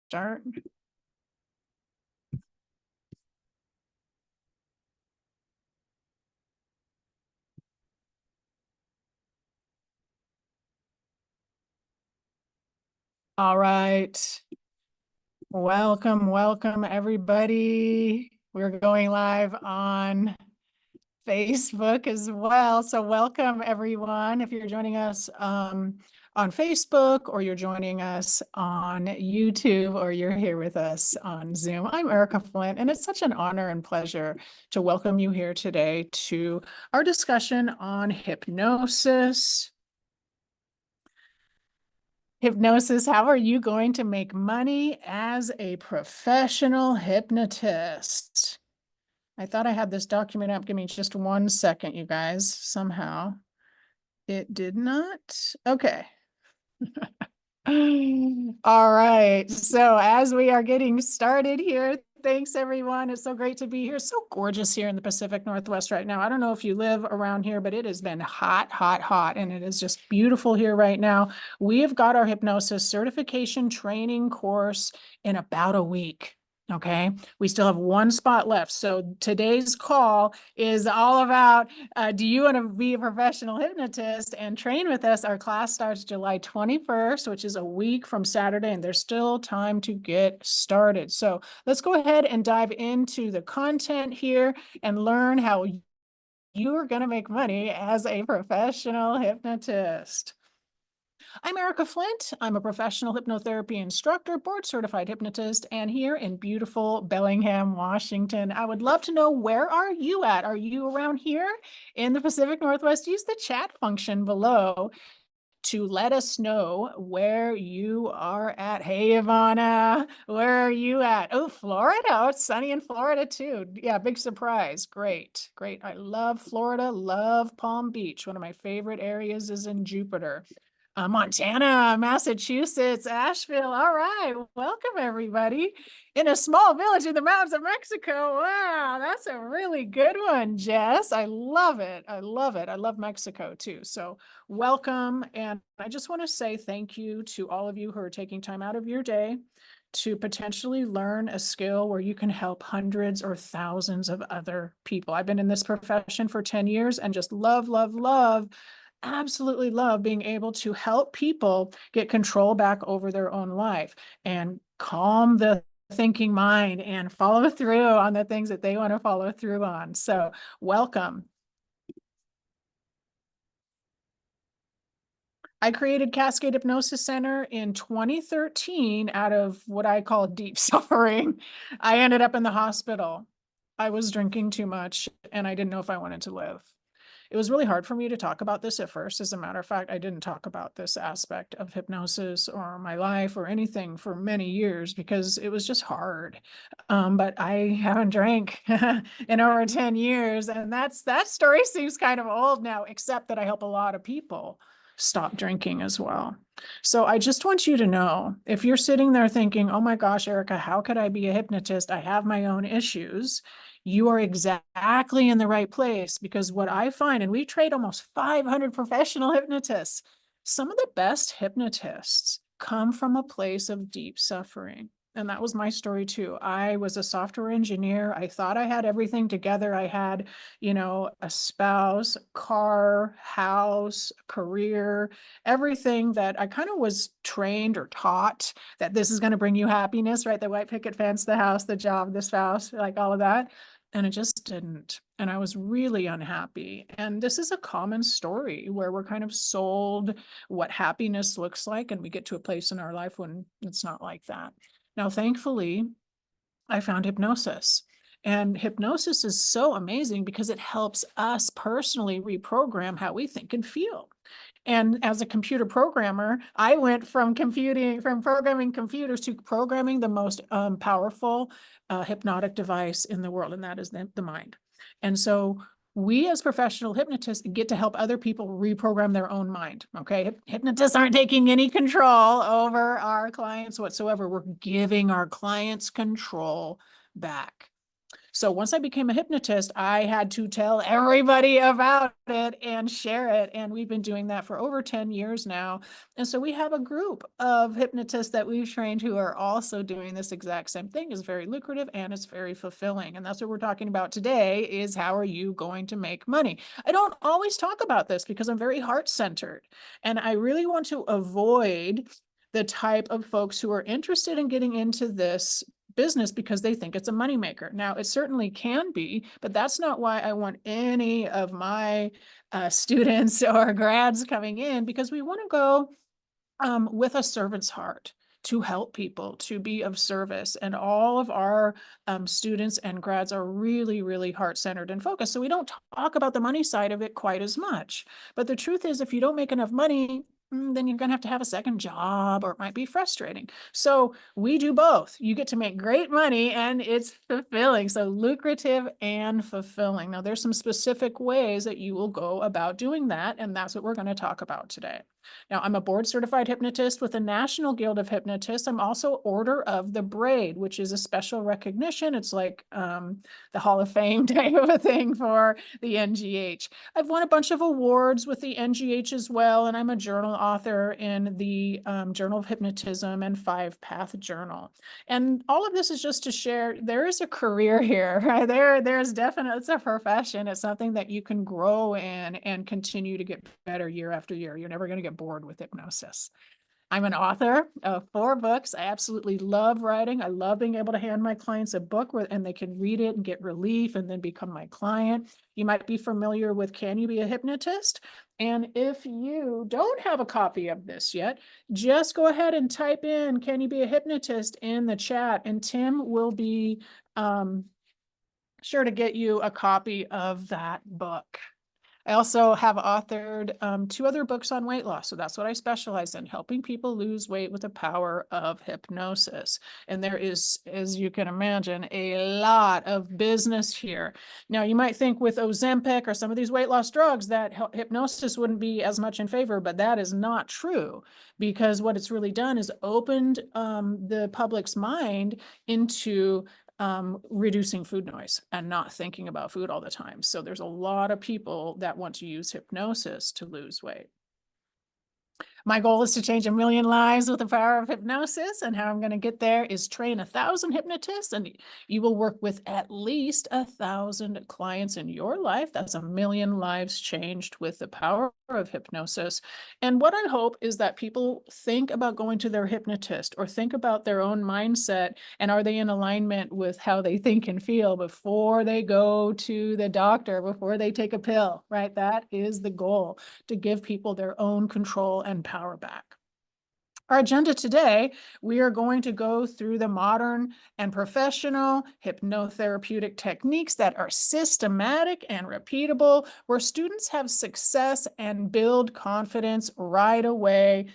Start. All right. Welcome, everybody. We're going live on Facebook as well. So welcome, everyone. If you're joining us on Facebook, or you're joining us on YouTube, or you're here with us on Zoom, I'm Erika Flint, and it's such an honor and pleasure to welcome you here today to our discussion on hypnosis. Hypnosis, how are you going to make money as a professional hypnotist? I thought I had this document up. Give me just 1 second, you guys. Somehow it did not. Okay. All right. So as we are getting started here, thanks everyone. It's so great to be here. So gorgeous here in the Pacific Northwest right now. I don't know if you live around here, but it has been hot, and it is just beautiful here right now. We have got our hypnosis certification training course in about a week. Okay. We still have 1 spot left. So today's call is all about, do you want to be a professional hypnotist and train with us? Our class starts July 21st, which is a week from Saturday, and there's still time to get started. So let's go ahead and dive into the content here and learn how you are going to make money as a professional hypnotist. I'm Erika Flint. I'm a professional hypnotherapy instructor, board certified hypnotist, and here in beautiful Bellingham, Washington. I would love to know, where are you at? Are you around here in the Pacific Northwest? Use the chat function below to let us know where you are at. Hey, Ivana, where are you at? Oh, Florida. Oh, it's sunny in Florida too. Yeah, big surprise. Great. I love Florida, love Palm Beach. One of my favorite areas is in Jupiter. Montana, Massachusetts, Asheville. All right. Welcome, everybody. In a small village in the mountains of Mexico. Wow, that's a really good one, Jess. I love it. I love Mexico too. So welcome. And I just want to say thank you to all of you who are taking time out of your day to potentially learn a skill where you can help hundreds or thousands of other people. I've been in this profession for 10 years and just absolutely love being able to help people get control back over their own life and calm the thinking mind and follow through on the things that they want to follow through on. So welcome. I created Cascade Hypnosis Center in 2013 out of what I call deep suffering. I ended up in the hospital. I was drinking too much and I didn't know if I wanted to live. It was really hard for me to talk about this at first. As a matter of fact, I didn't talk about this aspect of hypnosis or my life or anything for many years because it was just hard. But I haven't drank in over 10 years. And that story seems kind of old now, except that I help a lot of people stop drinking as well. So I just want you to know, if you're sitting there thinking, oh my gosh, Erika, how could I be a hypnotist? I have my own issues. You are exactly in the right place, because what I find, and we train almost 500 professional hypnotists, some of the best hypnotists come from a place of deep suffering. And that was my story too. I was a software engineer. I thought I had everything together. I had, a spouse, car, house, career, everything that I kind of was trained or taught that this is going to bring you happiness, right? The white picket fence, the house, the job, the spouse, like all of that. And it just didn't. And I was really unhappy. And this is a common story where we're kind of sold what happiness looks like, and we get to a place in our life when it's not like that. Now, thankfully, I found hypnosis. And hypnosis is so amazing because it helps us personally reprogram how we think and feel. And as a computer programmer, I went from programming computers to programming the most powerful hypnotic device in the world, and that is the mind. And so we as professional hypnotists get to help other people reprogram their own mind. Okay. Hypnotists aren't taking any control over our clients whatsoever. We're giving our clients control back. So once I became a hypnotist, I had to tell everybody about it and share it. And we've been doing that for over 10 years now. And so we have a group of hypnotists that we've trained who are also doing this exact same thing. It's very lucrative and it's very fulfilling. And that's what we're talking about today is how are you going to make money? I don't always talk about this because I'm very heart-centered. And I really want to avoid the type of folks who are interested in getting into this business because they think it's a moneymaker. Now, it certainly can be, but that's not why I want any of my students or grads coming in, because we want to go with a servant's heart to help people, to be of service. And all of our students and grads are really, really heart-centered and focused. So we don't talk about the money side of it quite as much. But the truth is, if you don't make enough money, then you're going to have a second job, or it might be frustrating. So we do both. You get to make great money and it's fulfilling. So lucrative and fulfilling. Now, there's some specific ways that you will go about doing that. And that's what we're going to talk about today. Now, I'm a board certified hypnotist with the National Guild of Hypnotists. I'm also Order of the Braid, which is a special recognition. It's like the Hall of Fame type of a thing for the NGH. I've won a bunch of awards with the NGH as well, and I'm a journal author in the Journal of Hypnotism and 5-Path Journal. And all of this is just to share, there is a career here, right? There's definitely, it's a profession. It's something that you can grow in and continue to get better year after year. You're never going to get bored with hypnosis. I'm an author of 4 books. I absolutely love writing. I love being able to hand my clients a book and they can read it and get relief and then become my client. You might be familiar with Can You Be a Hypnotist? And if you don't have a copy of this yet, just go ahead and type in Can You Be a Hypnotist in the chat, and Tim will be sure to get you a copy of that book. I also have authored 2 other books on weight loss. So that's what I specialize in, helping people lose weight with the power of hypnosis. And there is, as you can imagine, a lot of business here. Now, you might think with Ozempic or some of these weight loss drugs that hypnosis wouldn't be as much in favor, but that is not true, because what it's really done is opened the public's mind into reducing food noise and not thinking about food all the time. So there's a lot of people that want to use hypnosis to lose weight. My goal is to change 1 million lives with the power of hypnosis, and how I'm going to get there is train 1,000 hypnotists, and you will work with at least 1,000 clients in your life. That's 1 million lives changed with the power of hypnosis. And what I hope is that people think about going to their hypnotist or think about their own mindset, and are they in alignment with how they think and feel before they go to the doctor, before they take a pill, right? That is the goal, to give people their own control and power back. Our agenda today, we are going to go through the modern and professional hypnotherapeutic techniques that are systematic and repeatable, where students have success and build confidence right away.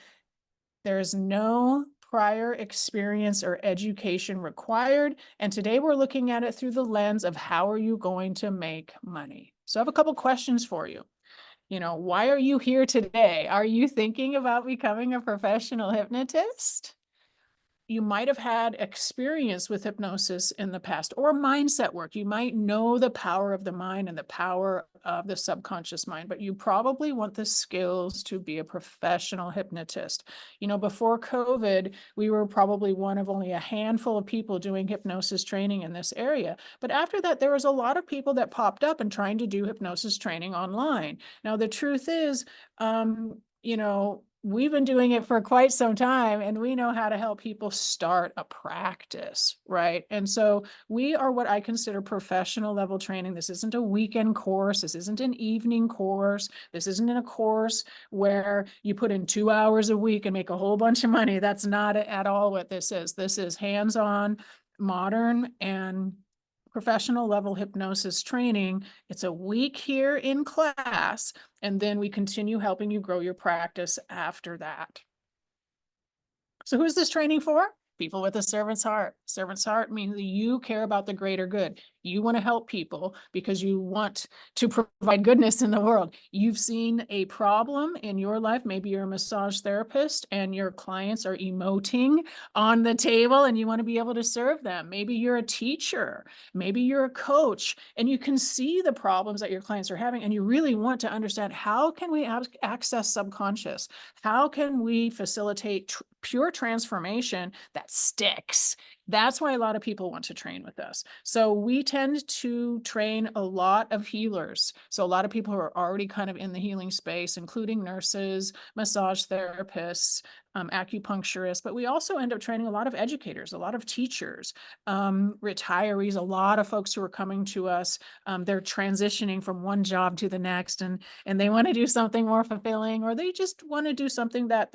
There's no prior experience or education required. And today we're looking at it through the lens of how are you going to make money? So I have a couple questions for you. Why are you here today? Are you thinking about becoming a professional hypnotist? You might have had experience with hypnosis in the past, or mindset work. You might know the power of the mind and the power of the subconscious mind, but you probably want the skills to be a professional hypnotist. Before COVID, we were probably one of only a handful of people doing hypnosis training in this area. But after that, there was a lot of people that popped up and trying to do hypnosis training online. Now, the truth is, we've been doing it for quite some time, and we know how to help people start a practice, right? And so we are what I consider professional level training. This isn't a weekend course. This isn't an evening course. This isn't in a course where you put in 2 hours a week and make a whole bunch of money. That's not at all what this is. This is hands-on, modern, and professional level hypnosis training. It's a week here in class, and then we continue helping you grow your practice after that. So who's this training for? People with a servant's heart. Servant's heart means that you care about the greater good. You want to help people because you want to provide goodness in the world. You've seen a problem in your life. Maybe you're a massage therapist and your clients are emoting on the table and you want to be able to serve them. Maybe you're a teacher. Maybe you're a coach and you can see the problems that your clients are having and you really want to understand how can we access subconscious? How can we facilitate pure transformation that sticks? That's why a lot of people want to train with us. So we tend to train a lot of healers. So a lot of people who are already kind of in the healing space, including nurses, massage therapists, acupuncturists, but we also end up training a lot of educators, a lot of teachers, retirees, a lot of folks who are coming to us. They're transitioning from one job to the next and they want to do something more fulfilling, or they just want to do something that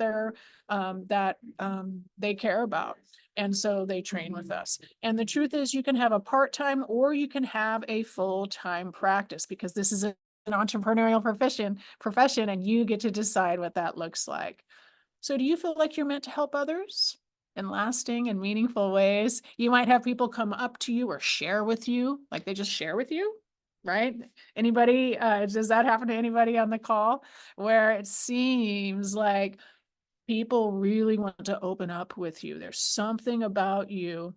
they care about. And so they train with us. And the truth is you can have a part-time or you can have a full-time practice because this is an entrepreneurial profession and you get to decide what that looks like. So do you feel like you're meant to help others in lasting and meaningful ways? You might have people come up to you or share with you, like they just share with you, right? Anybody, does that happen to anybody on the call where it seems like people really want to open up with you? There's something about you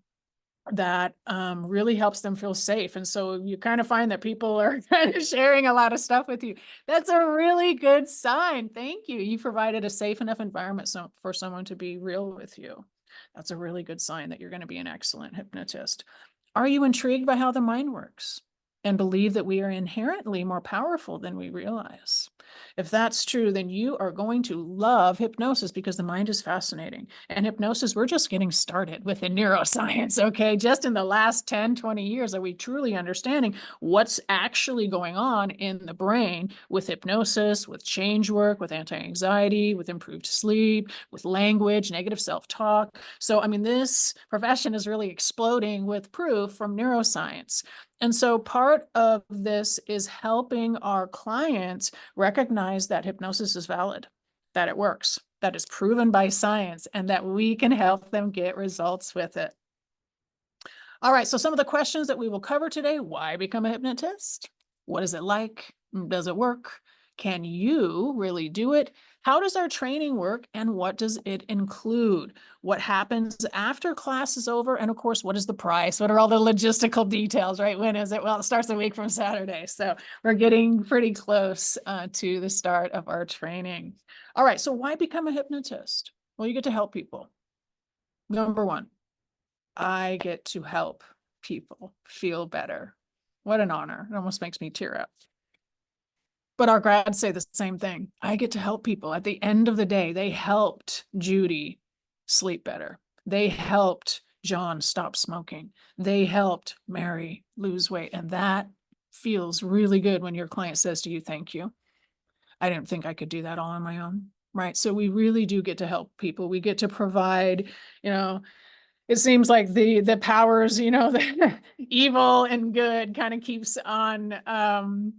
that really helps them feel safe. And so you kind of find that people are kind of sharing a lot of stuff with you. That's a really good sign. Thank you. You provided a safe enough environment for someone to be real with you. That's a really good sign that you're going to be an excellent hypnotist. Are you intrigued by how the mind works and believe that we are inherently more powerful than we realize? If that's true, then you are going to love hypnosis because the mind is fascinating. And hypnosis, we're just getting started within neuroscience, okay? Just in the last 10, 20 years are we truly understanding what's actually going on in the brain with hypnosis, with change work, with anti-anxiety, with improved sleep, with language, negative self-talk. So, I mean, this profession is really exploding with proof from neuroscience. And so part of this is helping our clients recognize that hypnosis is valid, that it works, that is proven by science, and that we can help them get results with it. All right, so some of the questions that we will cover today: why become a hypnotist? What is it like? Does it work? Can you really do it? How does our training work and what does it include? What happens after class is over? And of course, what is the price? What are all the logistical details, right? When is it? Well, it starts a week from Saturday. So we're getting pretty close to the start of our training. All right, so why become a hypnotist? Well, you get to help people. Number one, I get to help people feel better. What an honor. It almost makes me tear up. But our grads say the same thing. I get to help people. At the end of the day, they helped Judy sleep better. They helped John stop smoking. They helped Mary lose weight. And that feels really good when your client says to you, thank you. I didn't think I could do that all on my own, right? So we really do get to help people. We get to provide, it seems like the powers, the evil and good kind of keeps on.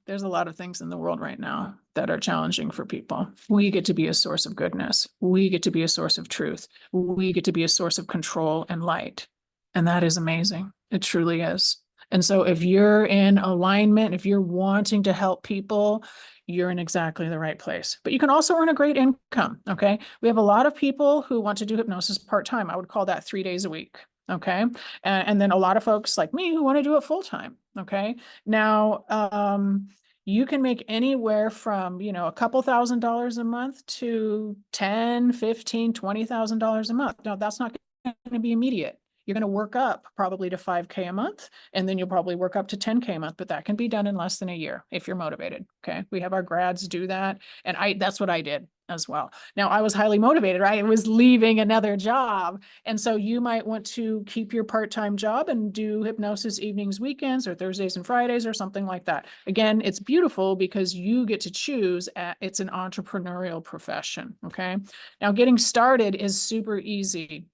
There's a lot of things in the world right now that are challenging for people. We get to be a source of goodness. We get to be a source of truth. We get to be a source of control and light. And that is amazing. It truly is. And so if you're in alignment, if you're wanting to help people, you're in exactly the right place. But you can also earn a great income, okay? We have a lot of people who want to do hypnosis part-time. I would call that 3 days a week, okay? And then a lot of folks like me who want to do it full-time, okay? Now, you can make anywhere from, a couple $1,000s a month to $10, $15, $20,000 a month. Now, that's not going to be immediate. You're going to work up probably to 5K a month, and then you'll probably work up to 10K a month, but that can be done in less than a year if you're motivated. Okay. We have our grads do that. And that's what I did as well. Now I was highly motivated, right? I was leaving another job. And so you might want to keep your part-time job and do hypnosis evenings, weekends, or Thursdays and Fridays or something like that. Again, it's beautiful because you get to choose. It's an entrepreneurial profession. Okay. Now getting started is super easy.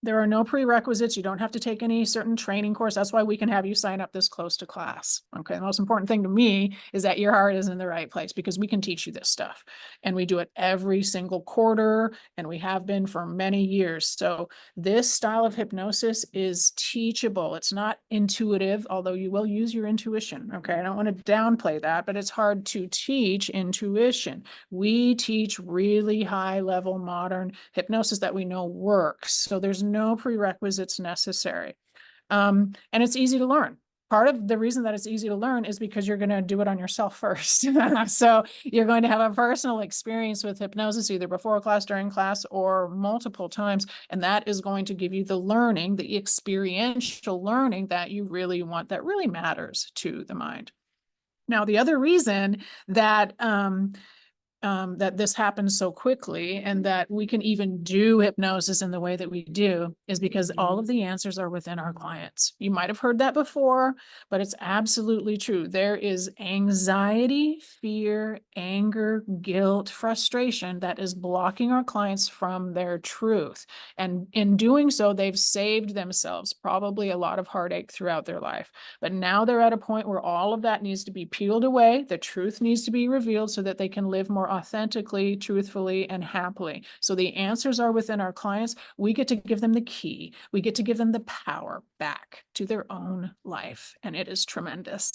There are no prerequisites. You don't have to take any certain training course. That's why we can have you sign up this close to class. Okay. The most important thing to me is that your heart is in the right place, because we can teach you this stuff. And we do it every single quarter, and we have been for many years. So this style of hypnosis is teachable. It's not intuitive, although you will use your intuition. Okay. I don't want to downplay that, but it's hard to teach intuition. We teach really high level modern hypnosis that we know works. So there's no prerequisites necessary. And it's easy to learn. Part of the reason that it's easy to learn is because you're going to do it on yourself first. So you're going to have a personal experience with hypnosis, either before class, during class, or multiple times. And that is going to give you the learning, the experiential learning that you really want, that really matters to the mind. Now, the other reason that that this happens so quickly and that we can even do hypnosis in the way that we do is because all of the answers are within our clients. You might have heard that before, but it's absolutely true. There is anxiety, fear, anger, guilt, frustration that is blocking our clients from their truth. And in doing so, they've saved themselves probably a lot of heartache throughout their life. But now they're at a point where all of that needs to be peeled away. The truth needs to be revealed so that they can live more authentically, truthfully, and happily. So the answers are within our clients. We get to give them the key. We get to give them the power back to their own life. And it is tremendous.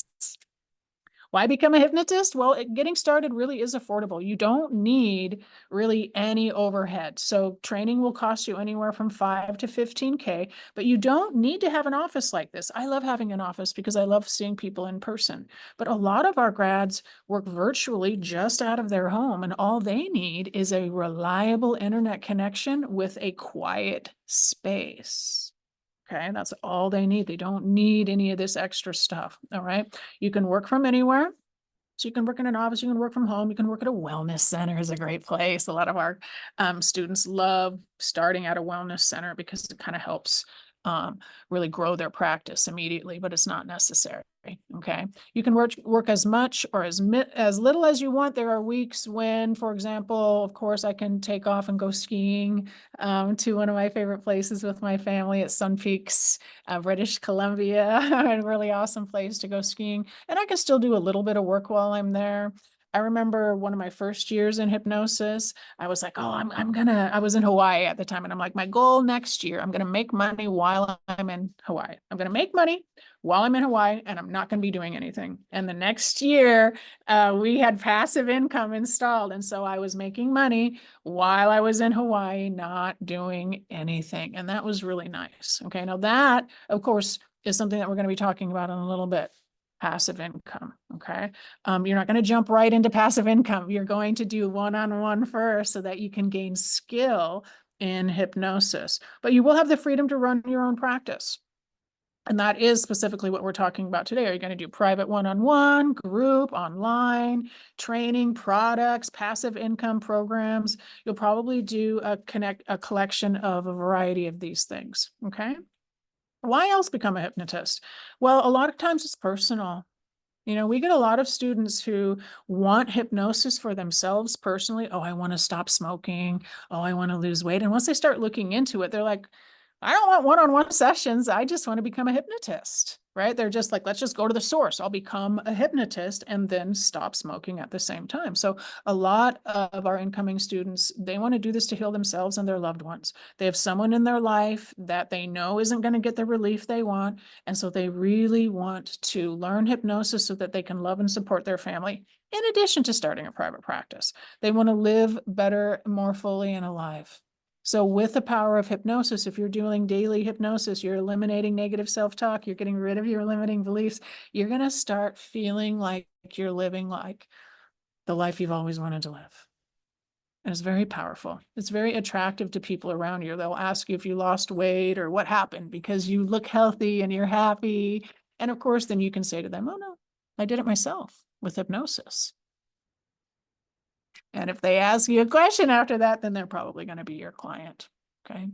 Why become a hypnotist? Well, getting started really is affordable. You don't need really any overhead. So training will cost you anywhere from 5 to 15K, but you don't need to have an office like this. I love having an office because I love seeing people in person. But a lot of our grads work virtually just out of their home, and all they need is a reliable internet connection with a quiet space. Okay, that's all they need. They don't need any of this extra stuff. All right. You can work from anywhere. So you can work in an office, you can work from home, you can work at a wellness center is a great place. A lot of our students love starting at a wellness center because it kind of helps really grow their practice immediately, but it's not necessary. Okay. You can work as much or as little as you want. There are weeks when, for example, of course, I can take off and go skiing to one of my favorite places with my family at Sun Peaks, British Columbia, a really awesome place to go skiing. And I can still do a little bit of work while I'm there. I remember one of my first years in hypnosis, I was like, oh, I was in Hawaii at the time. And I'm like, my goal next year, I'm going to make money while I'm in Hawaii. I'm going to make money while I'm in Hawaii, and I'm not going to be doing anything. And the next year, we had passive income installed. And so I was making money while I was in Hawaii, not doing anything. And that was really nice. Okay. Now that, of course, is something that we're going to be talking about in a little bit. Passive income. Okay. You're not going to jump right into passive income. You're going to do one-on-one first so that you can gain skill in hypnosis, but you will have the freedom to run your own practice. And that is specifically what we're talking about today. Are you going to do private one-on-one, group, online, training, products, passive income programs? You'll probably do a collection of a variety of these things. Okay. Why else become a hypnotist? Well, a lot of times it's personal. You know, we get a lot of students who want hypnosis for themselves personally. Oh, I want to stop smoking. Oh, I want to lose weight. And once they start looking into it, they're like, I don't want one-on-one sessions. I just want to become a hypnotist, right? They're just like, let's just go to the source. I'll become a hypnotist and then stop smoking at the same time. So a lot of our incoming students, they want to do this to heal themselves and their loved ones. They have someone in their life that they know isn't going to get the relief they want. And so they really want to learn hypnosis so that they can love and support their family, in addition to starting a private practice. They want to live better, more fully and alive. So with the power of hypnosis, if you're doing daily hypnosis, you're eliminating negative self-talk, you're getting rid of your limiting beliefs, you're going to start feeling like you're living like the life you've always wanted to live. And it's very powerful. It's very attractive to people around you. They'll ask you if you lost weight or what happened because you look healthy and you're happy. And of course, then you can say to them, oh no, I did it myself with hypnosis. And if they ask you a question after that, then they're probably going to be your client. Okay.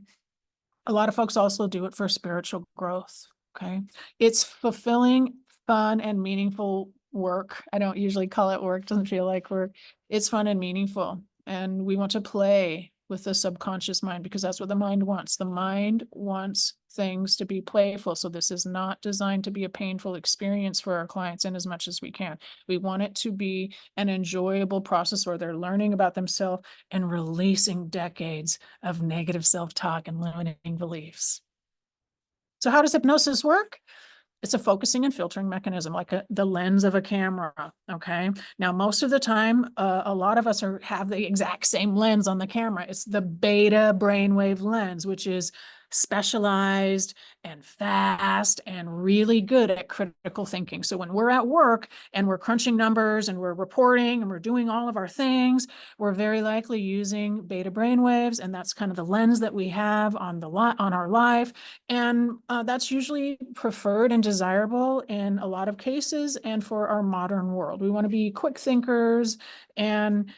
A lot of folks also do it for spiritual growth. Okay. It's fulfilling, fun, and meaningful work. I don't usually call it work. Doesn't feel like work. It's fun and meaningful. And we want to play with the subconscious mind, because that's what the mind wants. The mind wants things to be playful. So this is not designed to be a painful experience for our clients in as much as we can. We want it to be an enjoyable process where they're learning about themselves and releasing decades of negative self-talk and limiting beliefs. So how does hypnosis work? It's a focusing and filtering mechanism, like the lens of a camera. Okay. Now, most of the time, a lot of us have the exact same lens on the camera. It's the beta brainwave lens, which is specialized and fast and really good at critical thinking. So when we're at work and we're crunching numbers and we're reporting and we're doing all of our things, we're very likely using beta brainwaves, and that's kind of the lens that we have on our life. And that's usually preferred and desirable in a lot of cases and for our modern world. We want to be quick thinkers and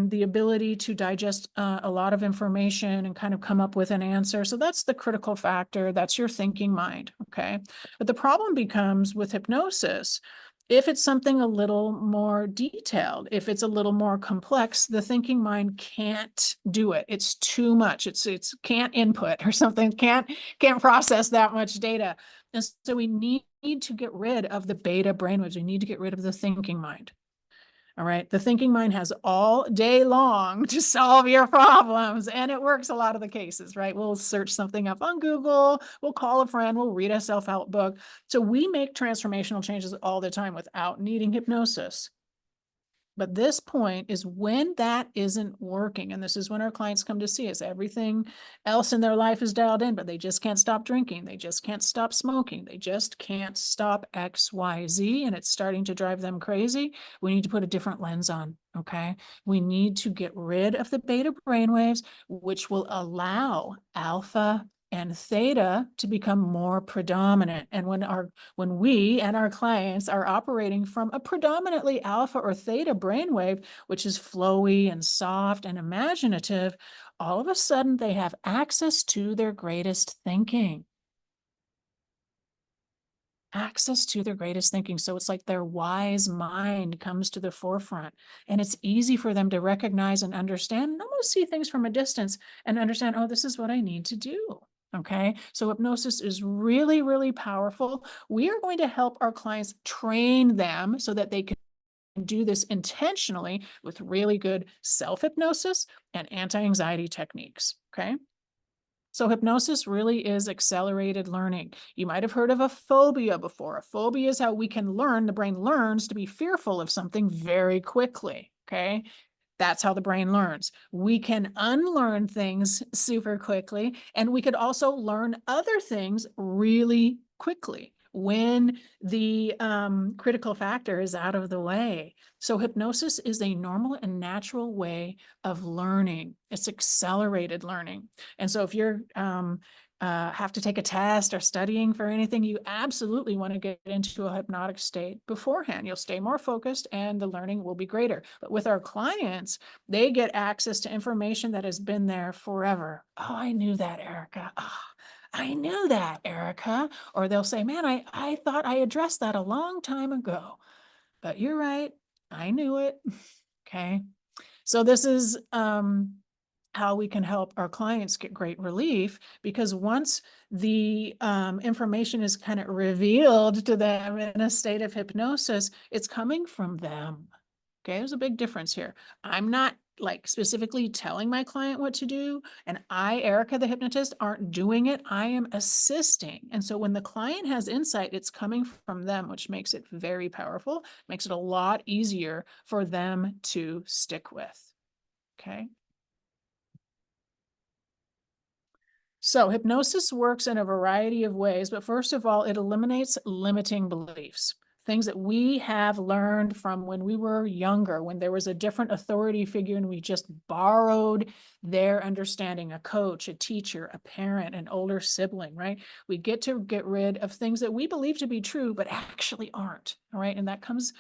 the ability to digest a lot of information and kind of come up with an answer. So that's the critical factor. That's your thinking mind, okay? But the problem becomes with hypnosis, if it's something a little more detailed, if it's a little more complex, the thinking mind can't do it. It's too much. It's can't input or something, can't process that much data. And so we need to get rid of the beta brainwaves. We need to get rid of the thinking mind. All right. The thinking mind has all day long to solve your problems. And it works a lot of the cases, right? We'll search something up on Google, we'll call a friend, we'll read a self-help book. So we make transformational changes all the time without needing hypnosis. But this point is when that isn't working. And this is when our clients come to see us. Everything else in their life is dialed in, but they just can't stop drinking. They just can't stop smoking. They just can't stop X, Y, Z. And it's starting to drive them crazy. We need to put a different lens on. Okay. We need to get rid of the beta brainwaves, which will allow alpha and theta to become more predominant. And when we and our clients are operating from a predominantly alpha or theta brainwave, which is flowy and soft and imaginative, all of a sudden they have access to their greatest thinking. Access to their greatest thinking. So it's like their wise mind comes to the forefront, and it's easy for them to recognize and understand and almost see things from a distance and understand, oh, this is what I need to do. Okay. So hypnosis is really, really powerful. We are going to help our clients train them so that they can do this intentionally with really good self-hypnosis and anti-anxiety techniques. Okay. So hypnosis really is accelerated learning. You might have heard of a phobia before. A phobia is how we can learn, the brain learns to be fearful of something very quickly, okay? That's how the brain learns. We can unlearn things super quickly, and we could also learn other things really quickly when the critical factor is out of the way. So hypnosis is a normal and natural way of learning. It's accelerated learning. And so if you're have to take a test or studying for anything, you absolutely want to get into a hypnotic state beforehand. You'll stay more focused and the learning will be greater. But with our clients, they get access to information that has been there forever. Oh, I knew that, Erika. Oh, I knew that, Erika. Or they'll say, man, I thought I addressed that a long time ago. But you're right. I knew it. Okay. So this is how we can help our clients get great relief, because once the information is kind of revealed to them in a state of hypnosis, it's coming from them. Okay, there's a big difference here. I'm not like specifically telling my client what to do, and I, Erika, the hypnotist, aren't doing it. I am assisting. And so when the client has insight, it's coming from them, which makes it very powerful, makes it a lot easier for them to stick with. Okay. So hypnosis works in a variety of ways, but first of all, it eliminates limiting beliefs, things that we have learned from when we were younger, when there was a different authority figure and we just borrowed their understanding, a coach, a teacher, a parent, an older sibling, right? We get to get rid of things that we believe to be true, but actually aren't, all right? And that comes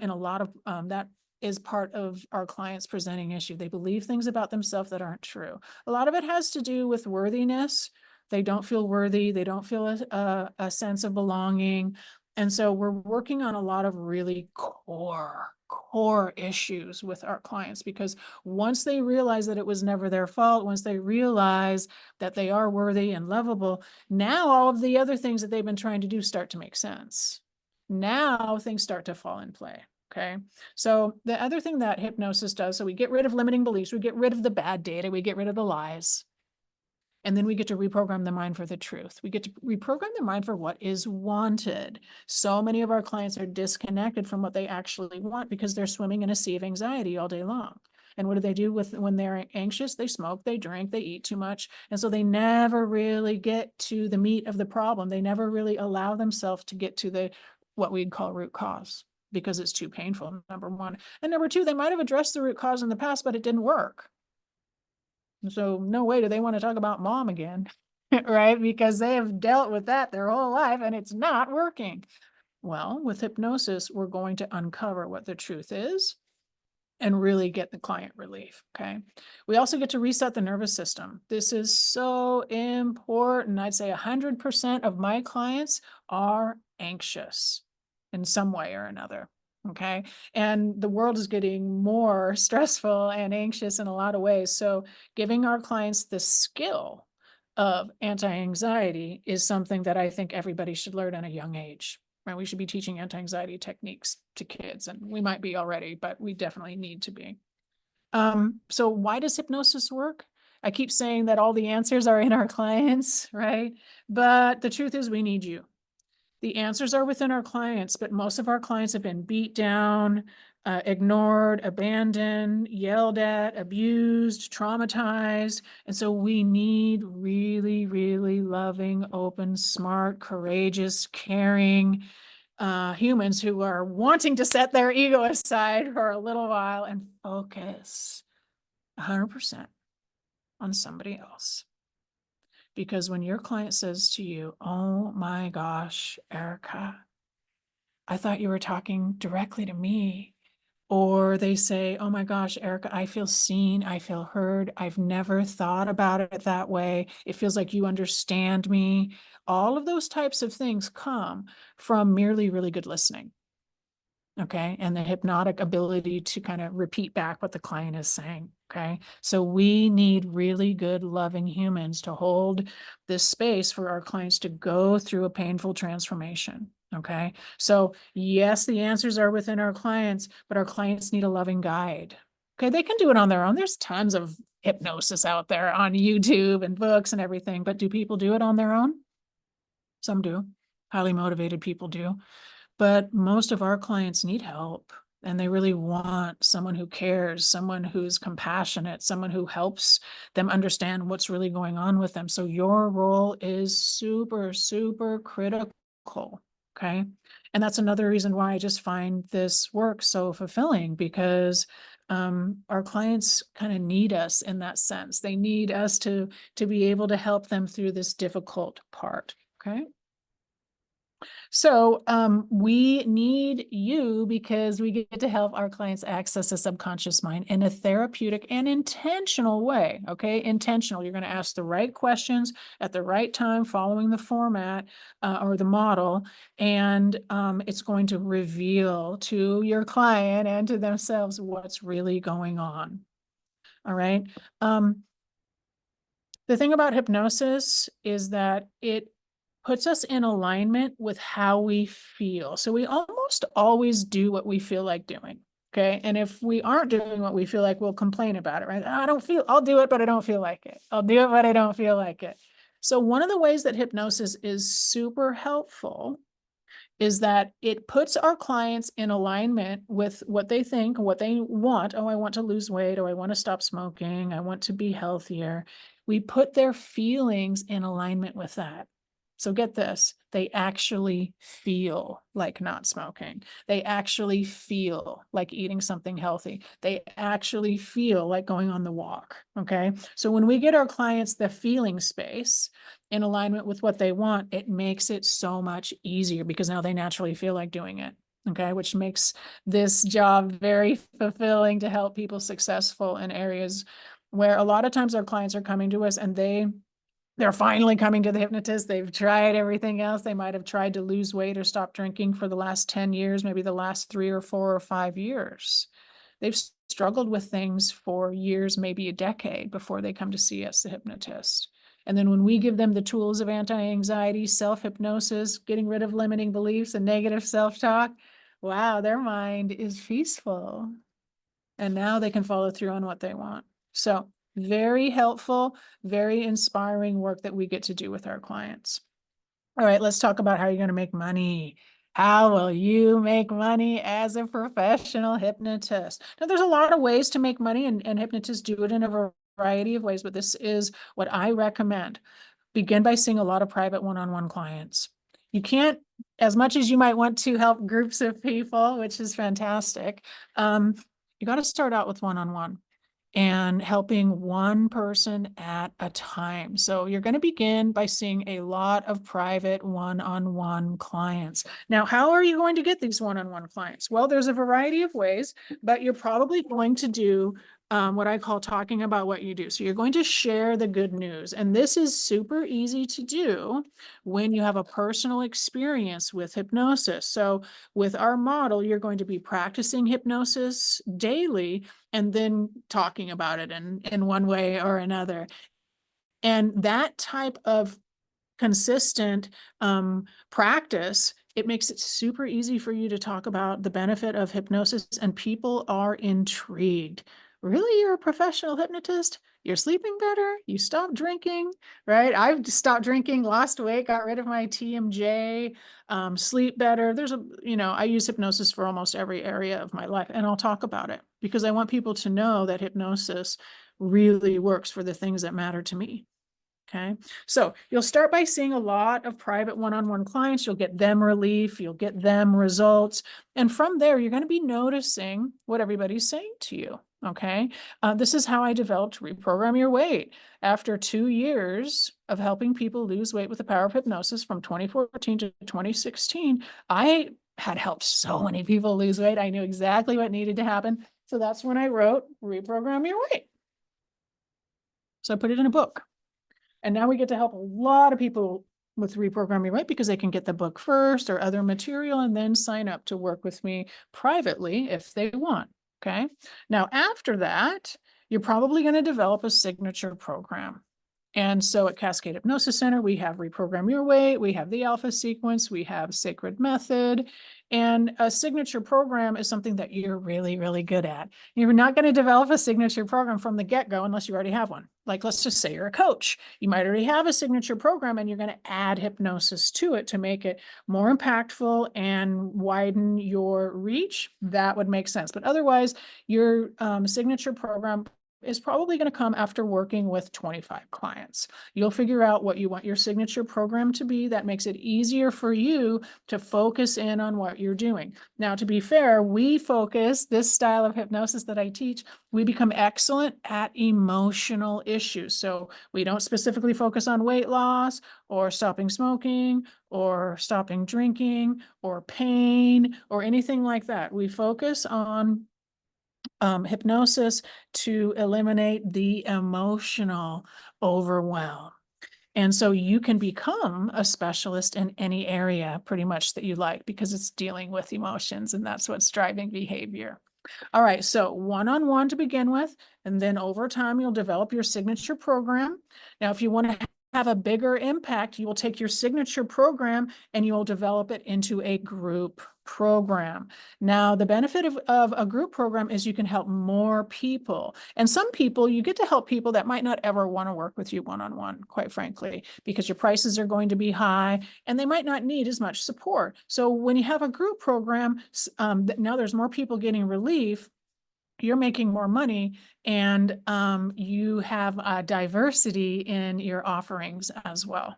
in a lot of, that is part of our clients' presenting issue. They believe things about themselves that aren't true. A lot of it has to do with worthiness. They don't feel worthy. They don't feel a sense of belonging. And so we're working on a lot of really core core issues with our clients, because once they realize that it was never their fault, once they realize that they are worthy and lovable, now all of the other things that they've been trying to do start to make sense. Now things start to fall in play. Okay. So the other thing that hypnosis does, so we get rid of limiting beliefs, we get rid of the bad data, we get rid of the lies. And then we get to reprogram the mind for the truth. We get to reprogram the mind for what is wanted. So many of our clients are disconnected from what they actually want because they're swimming in a sea of anxiety all day long. And what do they do when they're anxious? They smoke, they drink, they eat too much. And so they never really get to the meat of the problem. They never really allow themselves to get to what we'd call root cause, because it's too painful, number one. And number two, they might have addressed the root cause in the past, but it didn't work. So no way do they want to talk about mom again, right? Because they have dealt with that their whole life and it's not working. Well, with hypnosis, we're going to uncover what the truth is and really get the client relief, okay? We also get to reset the nervous system. This is so important. I'd say 100% of my clients are anxious in some way or another. Okay. And the world is getting more stressful and anxious in a lot of ways. So giving our clients the skill of anti-anxiety is something that I think everybody should learn at a young age. Right? We should be teaching anti-anxiety techniques to kids, and we might be already, but we definitely need to be. So why does hypnosis work? I keep saying that all the answers are in our clients, right? But the truth is we need you. The answers are within our clients, but most of our clients have been beat down, ignored, abandoned, yelled at, abused, traumatized. And so we need really, really loving, open, smart, courageous, caring humans who are wanting to set their ego aside for a little while and focus 100% on somebody else. Because when your client says to you, "Oh my gosh, Erika, I thought you were talking directly to me," or they say, "Oh my gosh, Erika, I feel seen, I feel heard, I've never thought about it that way. It feels like you understand me." All of those types of things come from merely really good listening. Okay. And the hypnotic ability to kind of repeat back what the client is saying. Okay. So we need really good, loving humans to hold this space for our clients to go through a painful transformation. Okay. So yes, the answers are within our clients, but our clients need a loving guide. Okay. They can do it on their own. There's tons of hypnosis out there on YouTube and books and everything, but do people do it on their own? Some do. Highly motivated people do. But most of our clients need help, and they really want someone who cares, someone who's compassionate, someone who helps them understand what's really going on with them. So your role is super, super critical. Okay. And that's another reason why I just find this work so fulfilling, because our clients kind of need us in that sense. They need us to be able to help them through this difficult part. Okay. So we need you because we get to help our clients access the subconscious mind in a therapeutic and intentional way. Okay, intentional. You're going to ask the right questions at the right time, following the format or the model, and it's going to reveal to your client and to themselves what's really going on. All right. The thing about hypnosis is that it puts us in alignment with how we feel. So we almost always do what we feel like doing. Okay. And if we aren't doing what we feel like, we'll complain about it, right? I'll do it, but I don't feel like it. I'll do it, but I don't feel like it. So one of the ways that hypnosis is super helpful is that it puts our clients in alignment with what they think, what they want. Oh, I want to lose weight. Oh, I want to stop smoking. I want to be healthier. We put their feelings in alignment with that. So get this, they actually feel like not smoking. They actually feel like eating something healthy. They actually feel like going on the walk. Okay. So when we get our clients the feeling space in alignment with what they want, it makes it so much easier because now they naturally feel like doing it. Okay. Which makes this job very fulfilling to help people successful in areas where a lot of times our clients are coming to us and they They're finally coming to the hypnotist. They've tried everything else. They might have tried to lose weight or stop drinking for the last 10 years, maybe the last 3 or 4 or 5 years. They've struggled with things for years, maybe a decade before they come to see us, the hypnotist. And then when we give them the tools of anti-anxiety, self-hypnosis, getting rid of limiting beliefs and negative self-talk, wow, their mind is peaceful. And now they can follow through on what they want. So very helpful, very inspiring work that we get to do with our clients. All right, let's talk about how you're going to make money. How will you make money as a professional hypnotist? Now, there's a lot of ways to make money, and hypnotists do it in a variety of ways, but this is what I recommend. Begin by seeing a lot of private one-on-one clients. You can't, as much as you might want to help groups of people, which is fantastic, you got to start out with one-on-one and helping one person at a time. So you're going to begin by seeing a lot of private one-on-one clients. Now, how are you going to get these one-on-one clients? Well, there's a variety of ways, but you're probably going to do what I call talking about what you do. So you're going to share the good news. And this is super easy to do when you have a personal experience with hypnosis. So with our model, you're going to be practicing hypnosis daily and then talking about it in one way or another. And that type of consistent practice, it makes it super easy for you to talk about the benefit of hypnosis, and people are intrigued. Really, you're a professional hypnotist? You're sleeping better? You stopped drinking, right? I've stopped drinking, lost weight, got rid of my TMJ, sleep better. I use hypnosis for almost every area of my life, and I'll talk about it because I want people to know that hypnosis really works for the things that matter to me. Okay, so you'll start by seeing a lot of private one-on-one clients. You'll get them relief, you'll get them results. And from there, you're going to be noticing what everybody's saying to you. Okay, this is how I developed Reprogram Your Weight. After 2 years of helping people lose weight with the power of hypnosis from 2014 to 2016, I had helped so many people lose weight. I knew exactly what needed to happen. So that's when I wrote Reprogram Your Weight. So I put it in a book. And now we get to help a lot of people with Reprogram Your Weight because they can get the book first or other material and then sign up to work with me privately if they want. Okay. Now, after that, you're probably going to develop a signature program. And so at Cascade Hypnosis Center, we have Reprogram Your Weight, we have the Alpha Sequence, we have Sacred Method, and a signature program is something that you're really, really good at. You're not going to develop a signature program from the get-go unless you already have one. Like, let's just say you're a coach. You might already have a signature program and you're going to add hypnosis to it to make it more impactful and widen your reach. That would make sense. But otherwise, your signature program is probably going to come after working with 25 clients. You'll figure out what you want your signature program to be. That makes it easier for you to focus in on what you're doing. Now, to be fair, we focus this style of hypnosis that I teach, we become excellent at emotional issues. So we don't specifically focus on weight loss or stopping smoking or stopping drinking or pain or anything like that. We focus on hypnosis to eliminate the emotional overwhelm. And so you can become a specialist in any area pretty much that you like because it's dealing with emotions and that's what's driving behavior. All right, so one-on-one to begin with, and then over time you'll develop your signature program. Now, if you want to have a bigger impact, you will take your signature program and you will develop it into a group program. Now, the benefit of a group program is you can help more people. And some people, you get to help people that might not ever want to work with you one-on-one, quite frankly, because your prices are going to be high and they might not need as much support. So when you have a group program, now there's more people getting relief, you're making more money, and you have a diversity in your offerings as well.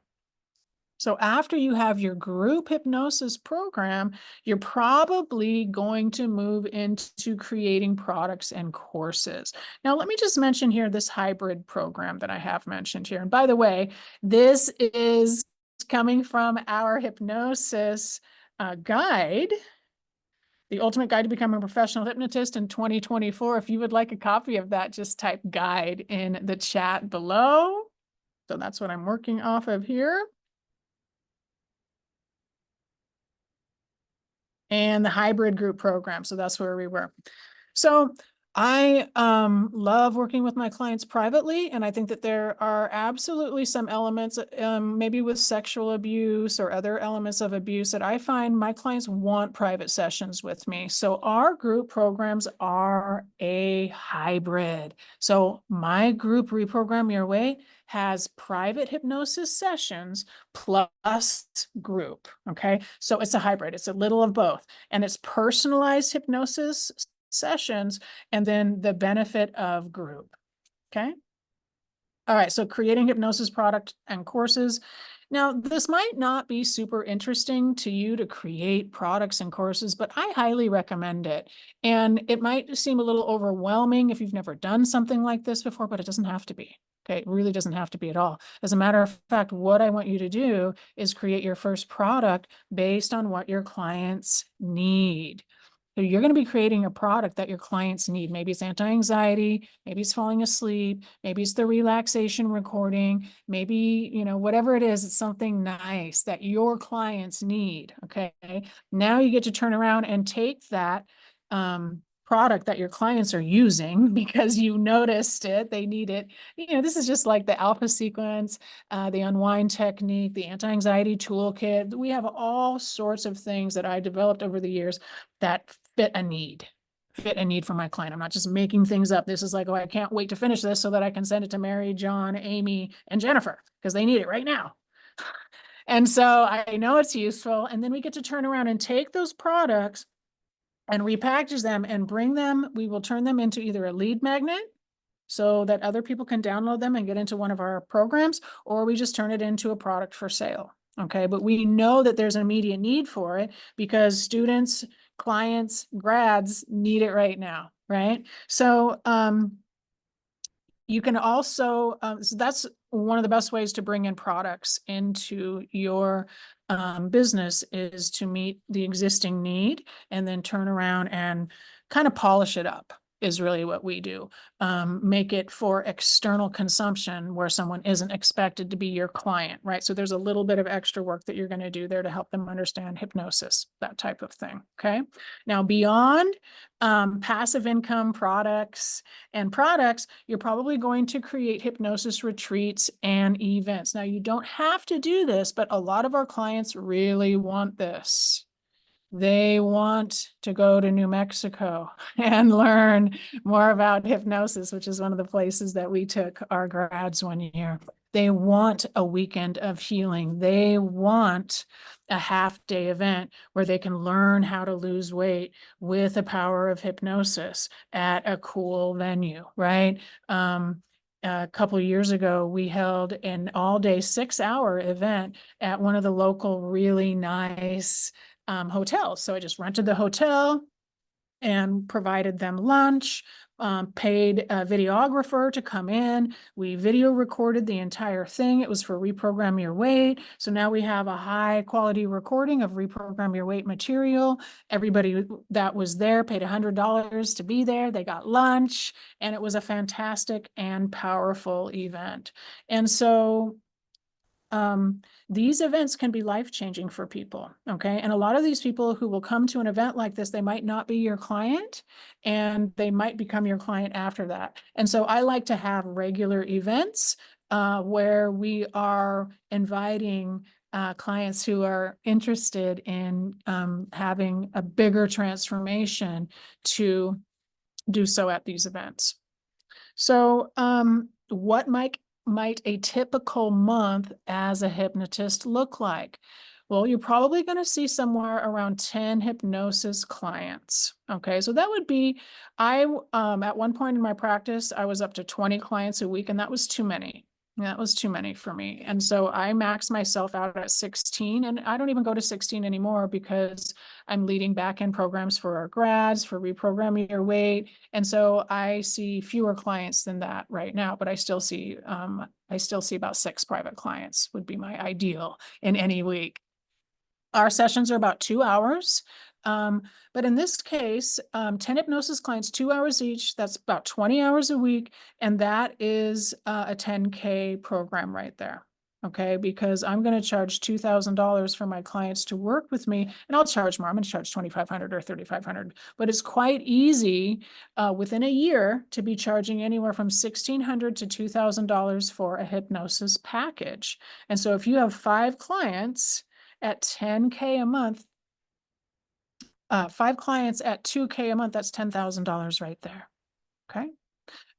So after you have your group hypnosis program, you're probably going to move into creating products and courses. Now, let me just mention here this hybrid program that I have mentioned here. And by the way, this is coming from our hypnosis guide, The Ultimate Guide to Becoming a Professional Hypnotist in 2024. If you would like a copy of that, just type guide in the chat below. So that's what I'm working off of here. And the hybrid group program. So that's where we were. So I love working with my clients privately, and I think that there are absolutely some elements, maybe with sexual abuse or other elements of abuse, that I find my clients want private sessions with me. So our group programs are a hybrid. So my group Reprogram Your Way has private hypnosis sessions plus group. Okay. So it's a hybrid. It's a little of both, and it's personalized hypnosis sessions, and then the benefit of group. Okay. All right. So creating hypnosis product and courses. Now, this might not be super interesting to you to create products and courses, but I highly recommend it. And it might seem a little overwhelming if you've never done something like this before, but it doesn't have to be. Okay, it really doesn't have to be at all. As a matter of fact, what I want you to do is create your first product based on what your clients need. So you're going to be creating a product that your clients need. Maybe it's anti-anxiety, maybe it's falling asleep, maybe it's the relaxation recording, maybe, whatever it is, it's something nice that your clients need. Okay. Now you get to turn around and take that product that your clients are using because you noticed it, they need it. This is just like the alpha sequence, the unwind technique, the anti-anxiety toolkit. We have all sorts of things that I developed over the years that fit a need for my client. I'm not just making things up. This is like, oh, I can't wait to finish this so that I can send it to Mary, John, Amy, and Jennifer because they need it right now. And so I know it's useful. And then we get to turn around and take those products and repackage them and bring them. We will turn them into either a lead magnet so that other people can download them and get into one of our programs, or we just turn it into a product for sale. Okay, but we know that there's an immediate need for it because students, clients, grads need it right now, right? So you can also, so that's one of the best ways to bring in products into your business, is to meet the existing need and then turn around and kind of polish it up, is really what we do. Make it for external consumption where someone isn't expected to be your client, right? So there's a little bit of extra work that you're going to do there to help them understand hypnosis, that type of thing. Okay. Now, beyond passive income products, you're probably going to create hypnosis retreats and events. Now, you don't have to do this, but a lot of our clients really want this. They want to go to New Mexico and learn more about hypnosis, which is one of the places that we took our grads one year. They want a weekend of healing. They want a half-day event where they can learn how to lose weight with the power of hypnosis at a cool venue, right? A couple of years ago, we held an all-day 6-hour event at one of the local really nice hotels. So I just rented the hotel and provided them lunch, paid a videographer to come in. We video recorded the entire thing. It was for Reprogram Your Weight. So now we have a high quality recording of Reprogram Your Weight material. Everybody that was there paid $100 to be there. They got lunch, and it was a fantastic and powerful event. And so these events can be life-changing for people, okay? And a lot of these people who will come to an event like this, they might not be your client, and they might become your client after that. And so I like to have regular events where we are inviting clients who are interested in having a bigger transformation to do so at these events. So what might a typical month as a hypnotist look like? Well, you're probably going to see somewhere around 10 hypnosis clients. Okay, so that would be, at one point in my practice, I was up to 20 clients a week, and that was too many. That was too many for me. And so I maxed myself out at 16, and I don't even go to 16 anymore because I'm leading back-end programs for our grads, for Reprogramming Your Weight. And so I see fewer clients than that right now, but I still see about 6 private clients would be my ideal in any week. Our sessions are about 2 hours. But in this case, 10 hypnosis clients, 2 hours each, that's about 20 hours a week. And that is a 10K program right there. Okay, because I'm going to charge $2,000 for my clients to work with me, and I'll charge more. I'm going to charge 2,500 or 3,500, but it's quite easy within a year to be charging anywhere from $1,600 to $2,000 for a hypnosis package. And so if you have 5 clients at 10K a month, 5 clients at 2K a month, that's $10,000 right there. Okay.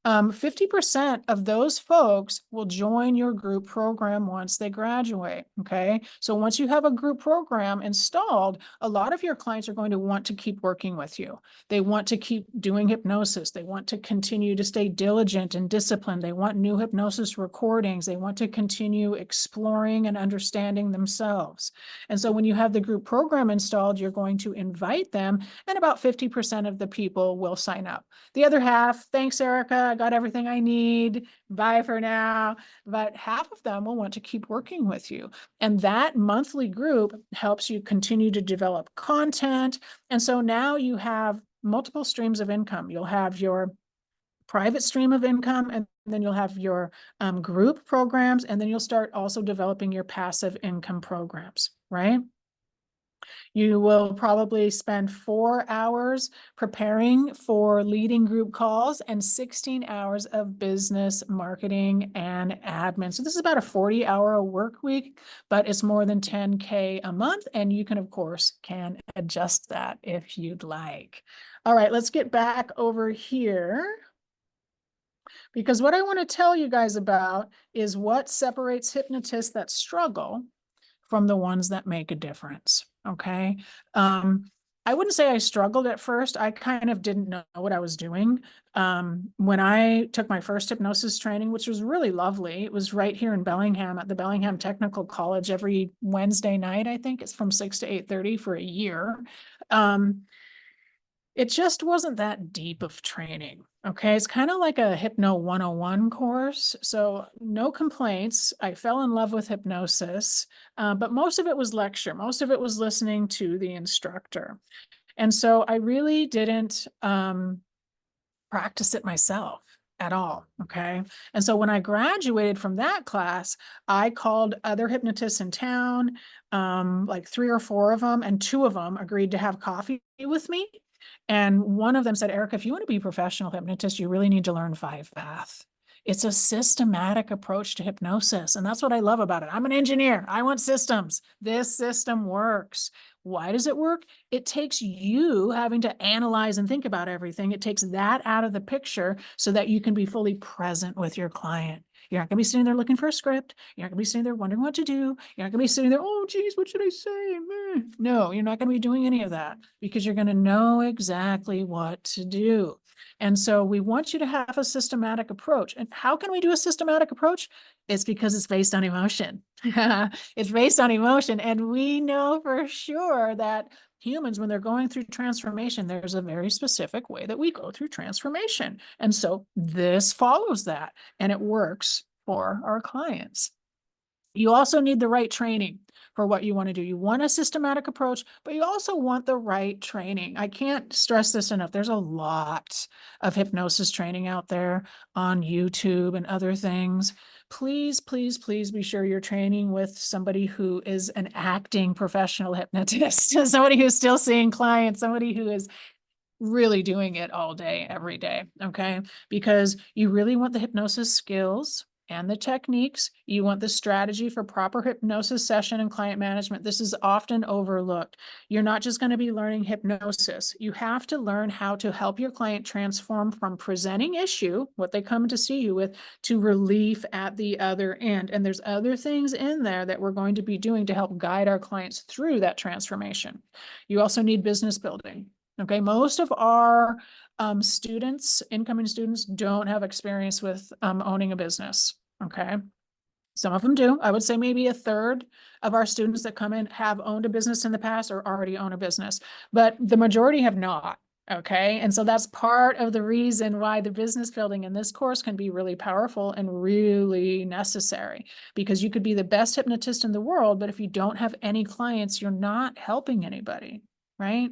50% of those folks will join your group program once they graduate. Okay. So once you have a group program installed, a lot of your clients are going to want to keep working with you. They want to keep doing hypnosis. They want to continue to stay diligent and disciplined. They want new hypnosis recordings. They want to continue exploring and understanding themselves. And so when you have the group program installed, you're going to invite them, and about 50% of the people will sign up. The other half, thanks, Erika, I got everything I need, bye for now. But half of them will want to keep working with you. And that monthly group helps you continue to develop content. And so now you have multiple streams of income. You'll have your private stream of income, and then you'll have your group programs, and then you'll start also developing your passive income programs, right? You will probably spend 4 hours preparing for leading group calls and 16 hours of business marketing and admin. So this is about a 40-hour work week, but it's more than 10K a month. And you can, of course, adjust that if you'd like. All right, let's get back over here, because what I want to tell you guys about is what separates hypnotists that struggle from the ones that make a difference. Okay. I wouldn't say I struggled at first. I kind of didn't know what I was doing. When I took my first hypnosis training, which was really lovely, it was right here in Bellingham at the Bellingham Technical College every Wednesday night. I think it's from 6 to 8:30 for a year. It just wasn't that deep of training. Okay. It's kind of like a Hypno 101 course. So no complaints. I fell in love with hypnosis, but most of it was lecture. Most of it was listening to the instructor. And so I really didn't practice it myself at all. Okay. And so when I graduated from that class, I called other hypnotists in town, like 3 or 4 of them, and 2 of them agreed to have coffee with me. And one of them said, Erika, if you want to be a professional hypnotist, you really need to learn 5-path. It's a systematic approach to hypnosis. And that's what I love about it. I'm an engineer. I want systems. This system works. Why does it work? It takes you having to analyze and think about everything. It takes that out of the picture so that you can be fully present with your client. You're not going to be sitting there looking for a script. You're not going to be sitting there wondering what to do. You're not going to be sitting there, oh, geez, what should I say? No, you're not going to be doing any of that, because you're going to know exactly what to do. And so we want you to have a systematic approach. And how can we do a systematic approach? It's because it's based on emotion. It's based on emotion. And we know for sure that humans, when they're going through transformation, there's a very specific way that we go through transformation. And so this follows that, and it works for our clients. You also need the right training for what you want to do. You want a systematic approach, but you also want the right training. I can't stress this enough. There's a lot of hypnosis training out there on YouTube and other things. Please, please, please be sure you're training with somebody who is an acting professional hypnotist, somebody who's still seeing clients, somebody who is really doing it all day, every day. Okay. Because you really want the hypnosis skills and the techniques. You want the strategy for proper hypnosis session and client management. This is often overlooked. You're not just going to be learning hypnosis. You have to learn how to help your client transform from presenting issue, what they come to see you with, to relief at the other end. And there's other things in there that we're going to be doing to help guide our clients through that transformation. You also need business building. Okay, most of our students, incoming students, don't have experience with owning a business. Okay, some of them do. I would say maybe a third of our students that come in have owned a business in the past or already own a business, but the majority have not. Okay, and so that's part of the reason why the business building in this course can be really powerful and really necessary, because you could be the best hypnotist in the world, but if you don't have any clients, you're not helping anybody. right?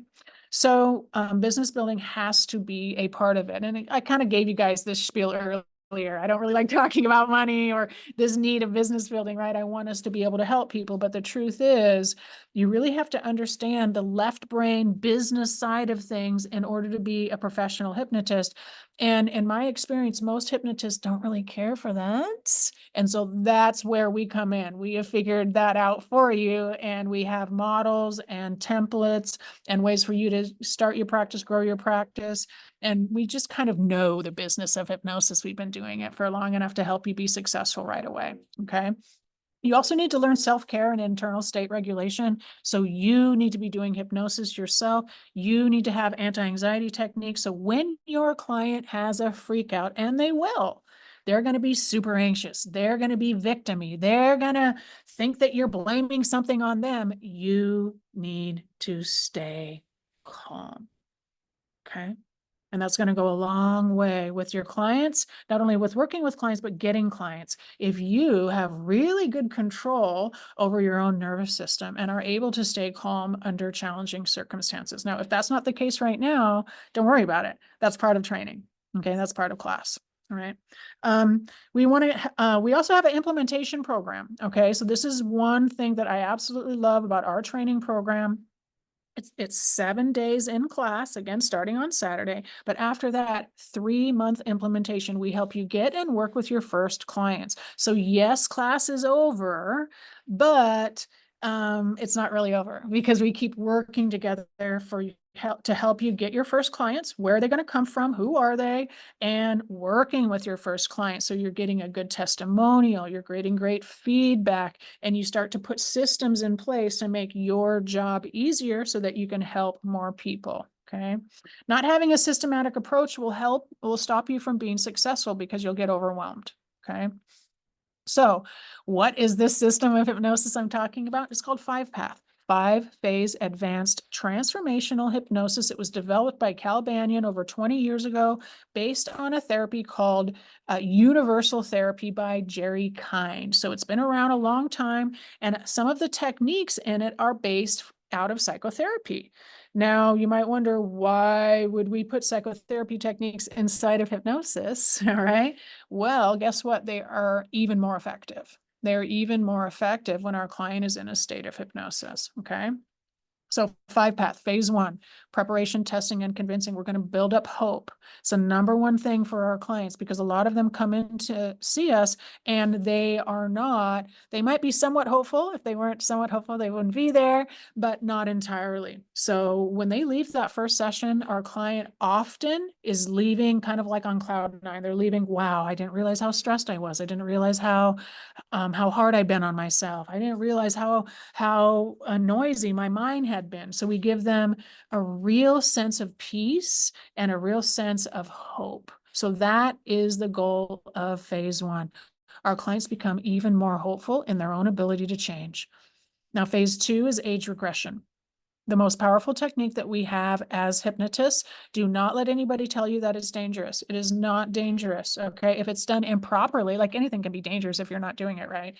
So business building has to be a part of it. And I kind of gave you guys this spiel earlier. I don't really like talking about money or this need of business building, right? I want us to be able to help people. But the truth is, you really have to understand the left brain business side of things in order to be a professional hypnotist. And in my experience, most hypnotists don't really care for that. And so that's where we come in. We have figured that out for you, and we have models and templates and ways for you to start your practice, grow your practice. And we just kind of know the business of hypnosis. We've been doing it for long enough to help you be successful right away. Okay. You also need to learn self-care and internal state regulation. So you need to be doing hypnosis yourself. You need to have anti-anxiety techniques. So when your client has a freak out, and they will, they're going to be super anxious. They're going to be victim-y. They're going to think that you're blaming something on them. You need to stay calm. Okay. And that's going to go a long way with your clients, not only with working with clients, but getting clients. If you have really good control over your own nervous system and are able to stay calm under challenging circumstances. Now, if that's not the case right now, don't worry about it. That's part of training. Okay, that's part of class. All right. We also have an implementation program. Okay, so this is one thing that I absolutely love about our training program. It's 7 days in class, again, starting on Saturday, but after that 3-month implementation, we help you get and work with your first clients. So yes, class is over, but it's not really over, because we keep working together for you to help you get your first clients. Where are they going to come from? Who are they? And working with your first client. So you're getting a good testimonial, you're getting great feedback, and you start to put systems in place to make your job easier so that you can help more people. Okay. Not having a systematic approach will stop you from being successful, because you'll get overwhelmed. Okay. So what is this system of hypnosis I'm talking about? It's called 5-Path. 5-phase advanced transformational hypnosis. It was developed by Cal Banyan over 20 years ago, based on a therapy called universal therapy by Jerry Kind. So it's been around a long time, and some of the techniques in it are based out of psychotherapy. Now, you might wonder, why would we put psychotherapy techniques inside of hypnosis? All right. Well, guess what? They are even more effective. They're even more effective when our client is in a state of hypnosis. Okay. So 5-Path, phase 1, preparation, testing, and convincing. We're going to build up hope. It's the number one thing for our clients, because a lot of them come in to see us and they might be somewhat hopeful. If they weren't somewhat hopeful, they wouldn't be there, but not entirely. So when they leave that first session, our client often is leaving kind of like on cloud 9. They're leaving, wow, I didn't realize how stressed I was. I didn't realize how hard I've been on myself. I didn't realize how noisy my mind had been. So we give them a real sense of peace and a real sense of hope. So that is the goal of phase 1. Our clients become even more hopeful in their own ability to change. Now, phase 2 is age regression. The most powerful technique that we have as hypnotists. Do not let anybody tell you that it's dangerous. It is not dangerous, okay? If it's done improperly, like anything can be dangerous if you're not doing it right,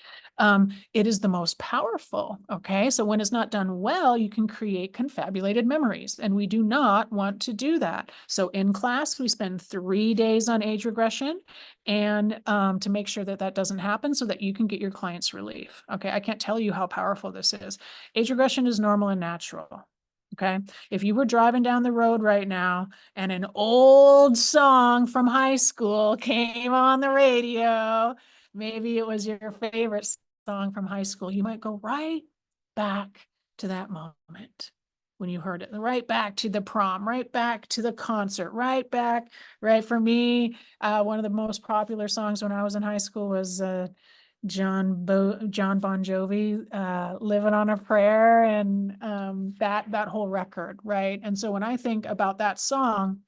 it is the most powerful, okay? So when it's not done well, you can create confabulated memories, and we do not want to do that. So in class, we spend 3 days on age regression, and to make sure that that doesn't happen, so that you can get your clients relief, okay? I can't tell you how powerful this is. Age regression is normal and natural. Okay. If you were driving down the road right now and an old song from high school came on the radio, maybe it was your favorite song from high school, you might go right back to that moment when you heard it, right back to the prom, right back to the concert, right back, right? For me, one of the most popular songs when I was in high school was John Bon Jovi, Living on a Prayer, and that whole record, right? And so when I think about that song,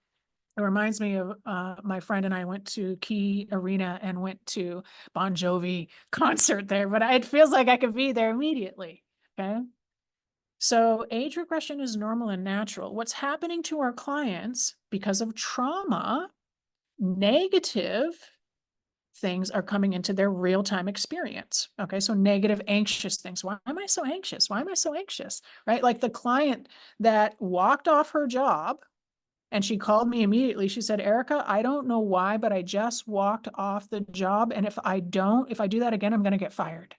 it reminds me of my friend and I went to Key Arena and went to Bon Jovi concert there, but it feels like I could be there immediately. Okay. So age regression is normal and natural. What's happening to our clients because of trauma, negative things are coming into their real-time experience. Okay, so negative, anxious things. Why am I so anxious? Why am I so anxious? Right? Like the client that walked off her job and she called me immediately. She said, Erika, I don't know why, but I just walked off the job. And if I do that again, I'm going to get fired.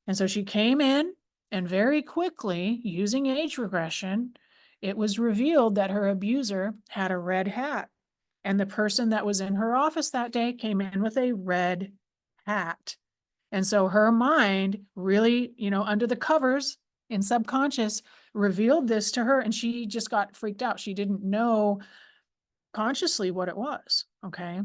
And so she came in, and very quickly, using age regression, it was revealed that her abuser had a red hat. And the person that was in her office that day came in with a red hat. And so her mind really, under the covers in subconscious, revealed this to her, and she just got freaked out. She didn't know consciously what it was. Okay.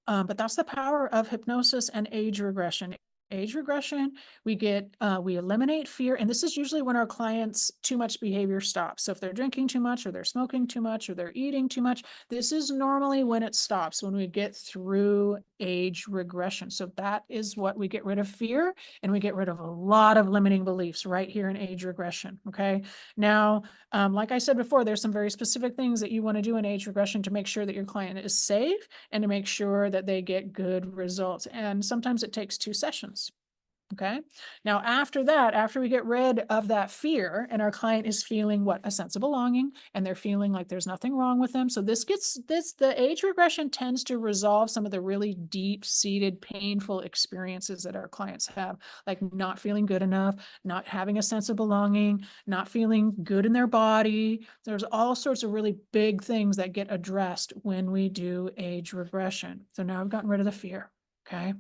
But that's the power of hypnosis and age regression. Age regression, we eliminate fear. And this is usually when our clients' too much behavior stops. So if they're drinking too much, or they're smoking too much, or they're eating too much, this is normally when it stops, when we get through age regression. So that is what we get rid of fear, and we get rid of a lot of limiting beliefs right here in age regression. Okay. Now, like I said before, there's some very specific things that you want to do in age regression to make sure that your client is safe and to make sure that they get good results. And sometimes it takes 2 sessions. Okay. Now, after that, after we get rid of that fear and our client is feeling a sense of belonging, and they're feeling like there's nothing wrong with them. So the age regression tends to resolve some of the really deep seated, painful experiences that our clients have, like not feeling good enough, not having a sense of belonging, not feeling good in their body. There's all sorts of really big things that get addressed when we do age regression. So now I've gotten rid of the fear. Okay.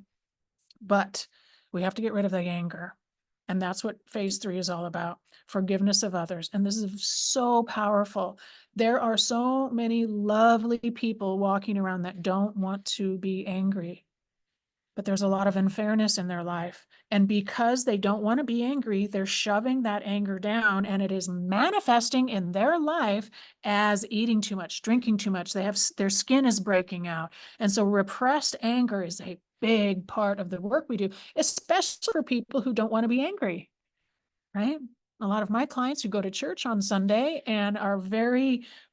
But we have to get rid of the anger. And that's what phase 3 is all about, forgiveness of others. And this is so powerful. There are so many lovely people walking around that don't want to be angry, but there's a lot of unfairness in their life. And because they don't want to be angry, they're shoving that anger down, and it is manifesting in their life as eating too much, drinking too much. Their skin is breaking out. And so repressed anger is a big part of the work we do, especially for people who don't want to be angry, right? A lot of my clients who go to church on Sunday and are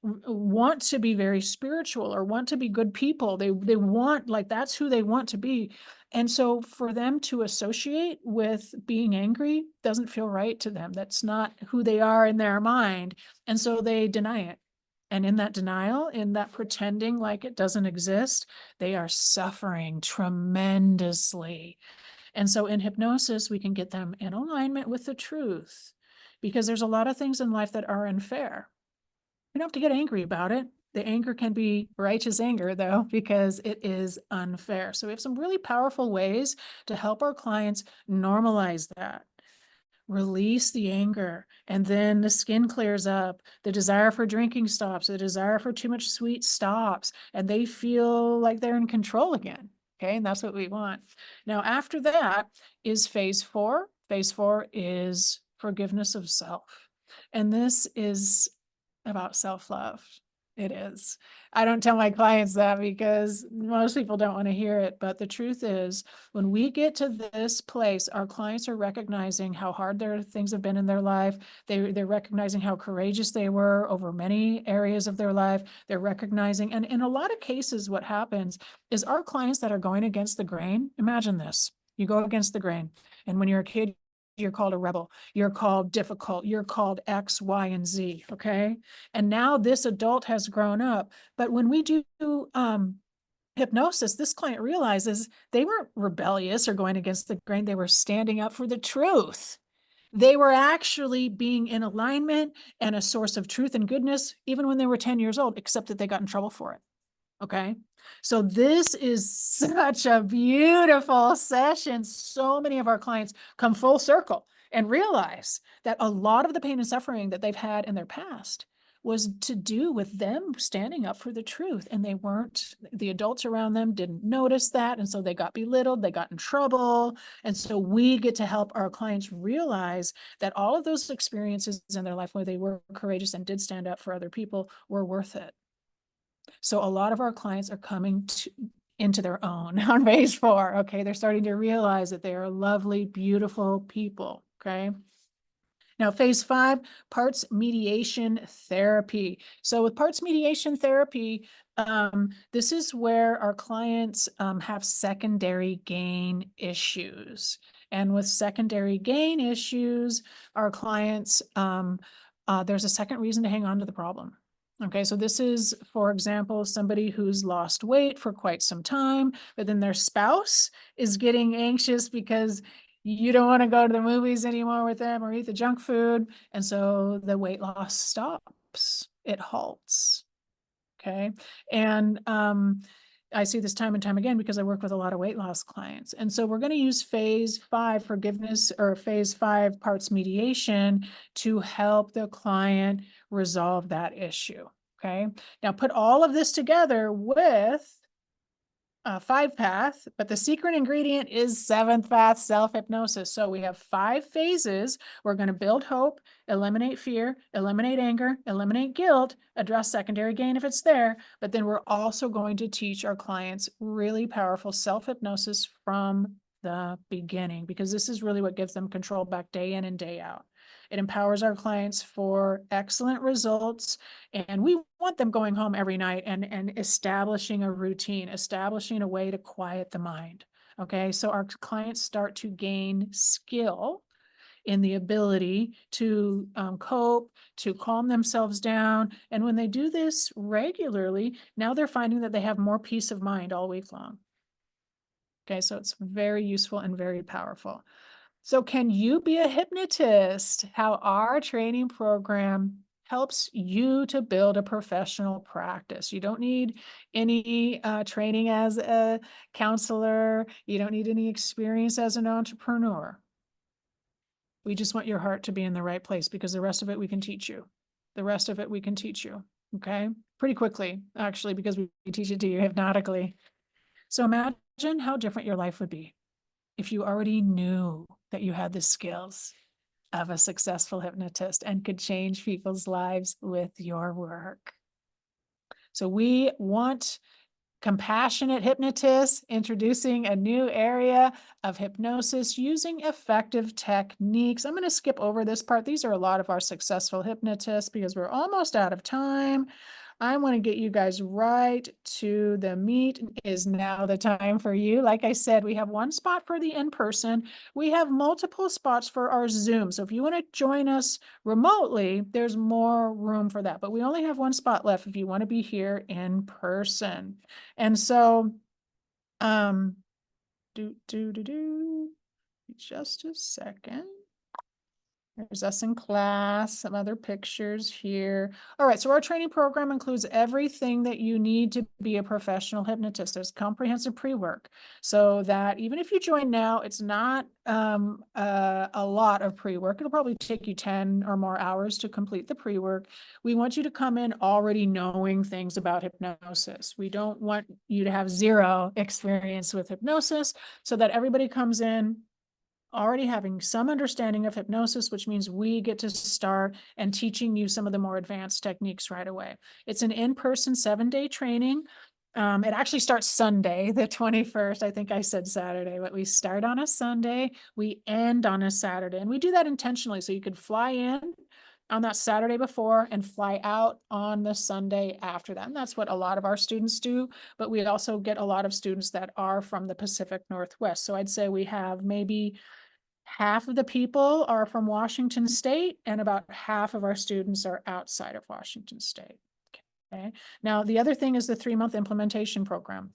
want to be very spiritual or want to be good people. They want, like, that's who they want to be. And so for them to associate with being angry doesn't feel right to them. That's not who they are in their mind. And so they deny it. And in that denial, in that pretending like it doesn't exist, they are suffering tremendously. And so in hypnosis, we can get them in alignment with the truth, because there's a lot of things in life that are unfair. We don't have to get angry about it. The anger can be righteous anger, though, because it is unfair. So we have some really powerful ways to help our clients normalize that. Release the anger, and then the skin clears up, the desire for drinking stops, the desire for too much sweet stops, and they feel like they're in control again. Okay, and that's what we want. Now, after that is phase 4. Phase 4 is forgiveness of self. And this is about self-love. It is. I don't tell my clients that because most people don't want to hear it. But the truth is, when we get to this place, our clients are recognizing how hard their things have been in their life. They're recognizing how courageous they were over many areas of their life. They're recognizing, and in a lot of cases, what happens is our clients that are going against the grain, imagine this, you go against the grain. And when you're a kid, you're called a rebel, you're called difficult, you're called X, Y, and Z, okay? And now this adult has grown up. But when we do hypnosis, this client realizes they weren't rebellious or going against the grain. They were standing up for the truth. They were actually being in alignment and a source of truth and goodness, even when they were 10 years old, except that they got in trouble for it. Okay. So this is such a beautiful session. So many of our clients come full circle and realize that a lot of the pain and suffering that they've had in their past was to do with them standing up for the truth. And the adults around them didn't notice that. And so they got belittled, they got in trouble. And so we get to help our clients realize that all of those experiences in their life where they were courageous and did stand up for other people were worth it. So a lot of our clients are coming into their own on phase 4. Okay. They're starting to realize that they are lovely, beautiful people. Okay. Now, phase 5, parts mediation therapy. So with parts mediation therapy, this is where our clients have secondary gain issues. And with secondary gain issues, our clients, there's a second reason to hang on to the problem. Okay, so this is, for example, somebody who's lost weight for quite some time, but then their spouse is getting anxious because you don't want to go to the movies anymore with them or eat the junk food. And so the weight loss stops, it halts. Okay. And I see this time and time again because I work with a lot of weight loss clients. And so we're going to use phase 5 forgiveness or phase 5 parts mediation to help the client resolve that issue. Okay. Now put all of this together with 5 path, but the secret ingredient is 7th path self-hypnosis. So we have 5 phases. We're going to build hope, eliminate fear, eliminate anger, eliminate guilt, address secondary gain if it's there. But then we're also going to teach our clients really powerful self-hypnosis from the beginning, because this is really what gives them control back day in and day out. It empowers our clients for excellent results, and we want them going home every night and establishing a routine, establishing a way to quiet the mind. Okay, so our clients start to gain skill in the ability to cope, to calm themselves down. And when they do this regularly, now they're finding that they have more peace of mind all week long. Okay, so it's very useful and very powerful. So can you be a hypnotist? How our training program helps you to build a professional practice. You don't need any training as a counselor. You don't need any experience as an entrepreneur. We just want your heart to be in the right place, because the rest of it we can teach you. The rest of it we can teach you, okay? Pretty quickly, actually, because we teach it to you hypnotically. So imagine how different your life would be if you already knew that you had the skills of a successful hypnotist and could change people's lives with your work. So we want compassionate hypnotists introducing a new area of hypnosis using effective techniques. I'm going to skip over this part. These are a lot of our successful hypnotists because we're almost out of time. I want to get you guys right to the meat. Is now the time for you. Like I said, we have one spot for the in-person. We have multiple spots for our Zoom. So if you want to join us remotely, there's more room for that. But we only have one spot left if you want to be here in person. And so, just a second. There's us in class, some other pictures here. All right, so our training program includes everything that you need to be a professional hypnotist. There's comprehensive pre-work, so that even if you join now, it's not a lot of pre-work. It'll probably take you 10 or more hours to complete the pre-work. We want you to come in already knowing things about hypnosis. We don't want you to have zero experience with hypnosis, so that everybody comes in already having some understanding of hypnosis, which means we get to start and teaching you some of the more advanced techniques right away. It's an in-person 7-day training. It actually starts Sunday, the 21st. I think I said Saturday, but we start on a Sunday, we end on a Saturday, and we do that intentionally. So you could fly in on that Saturday before and fly out on the Sunday after that. And that's what a lot of our students do, but we also get a lot of students that are from the Pacific Northwest. So I'd say we have maybe half of the people are from Washington State, and about half of our students are outside of Washington State. Okay. Now, the other thing is the 3-month implementation program.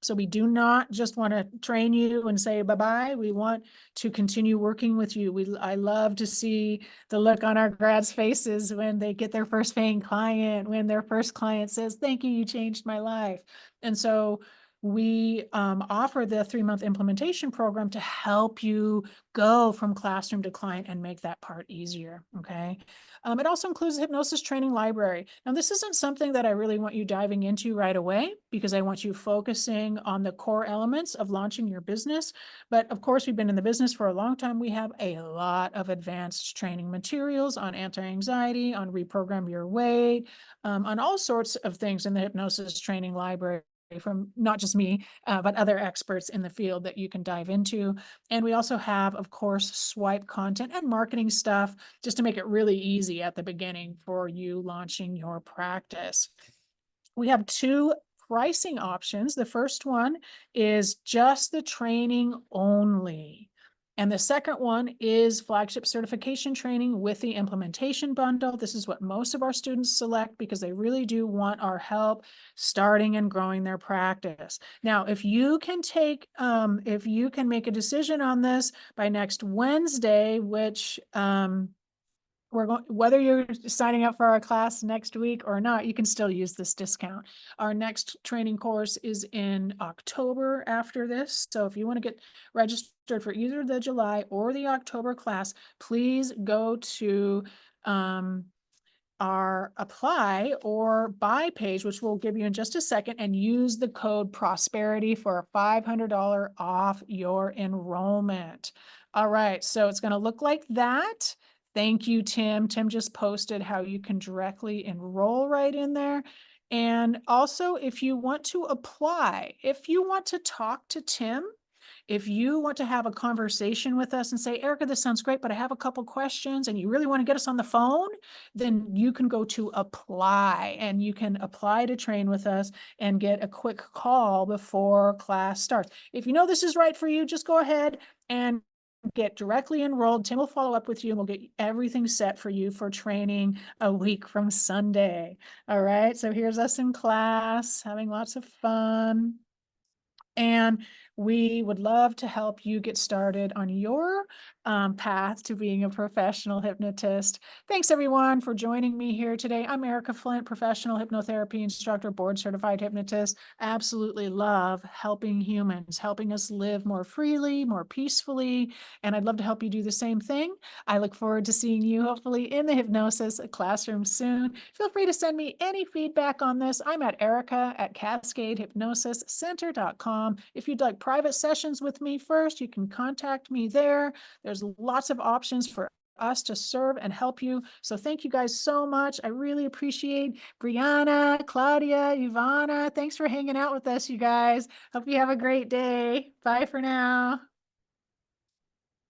So we do not just want to train you and say bye-bye. We want to continue working with you. I love to see the look on our grads' faces when they get their first paying client, when their first client says, "Thank you, you changed my life." And so we offer the 3-month implementation program to help you go from classroom to client and make that part easier, okay? It also includes a hypnosis training library. Now, this isn't something that I really want you diving into right away, because I want you focusing on the core elements of launching your business. But of course, we've been in the business for a long time. We have a lot of advanced training materials on anti-anxiety, on reprogram your weight, on all sorts of things in the hypnosis training library. from not just me, but other experts in the field that you can dive into. And we also have, of course, swipe content and marketing stuff just to make it really easy at the beginning for you launching your practice. We have two pricing options. The first one is just the training only. And the second one is flagship certification training with the implementation bundle. This is what most of our students select because they really do want our help starting and growing their practice. Now, if you can make a decision on this by next Wednesday, which whether you're signing up for our class next week or not, you can still use this discount. Our next training course is in October after this. So if you want to get registered for either the July or the October class, please go to our apply or buy page, which we'll give you in just a second, and use the code prosperity for a $500 off your enrollment. All right, so it's going to look like that. Thank you, Tim. Tim just posted how you can directly enroll right in there. And also, if you want to apply, if you want to talk to Tim, if you want to have a conversation with us and say, Erika, this sounds great, but I have a couple questions, and you really want to get us on the phone, then you can go to apply and you can apply to train with us and get a quick call before class starts. If you know this is right for you, just go ahead and get directly enrolled. Tim will follow up with you and we'll get everything set for you for training a week from Sunday. All right, so here's us in class having lots of fun. And we would love to help you get started on your path to being a professional hypnotist. Thanks everyone for joining me here today. I'm Erika Flint, professional hypnotherapy instructor, board certified hypnotist. I absolutely love helping humans, helping us live more freely, more peacefully. And I'd love to help you do the same thing. I look forward to seeing you hopefully in the hypnosis classroom soon. Feel free to send me any feedback on this. I'm at Erika@CascadeHypnosisCenter.com. If you'd like private sessions with me first, you can contact me there. There's lots of options for us to serve and help you. So thank you guys so much. I really appreciate Brianna, Claudia, Ivana. Thanks for hanging out with us, you guys. Hope you have a great day. Bye for now.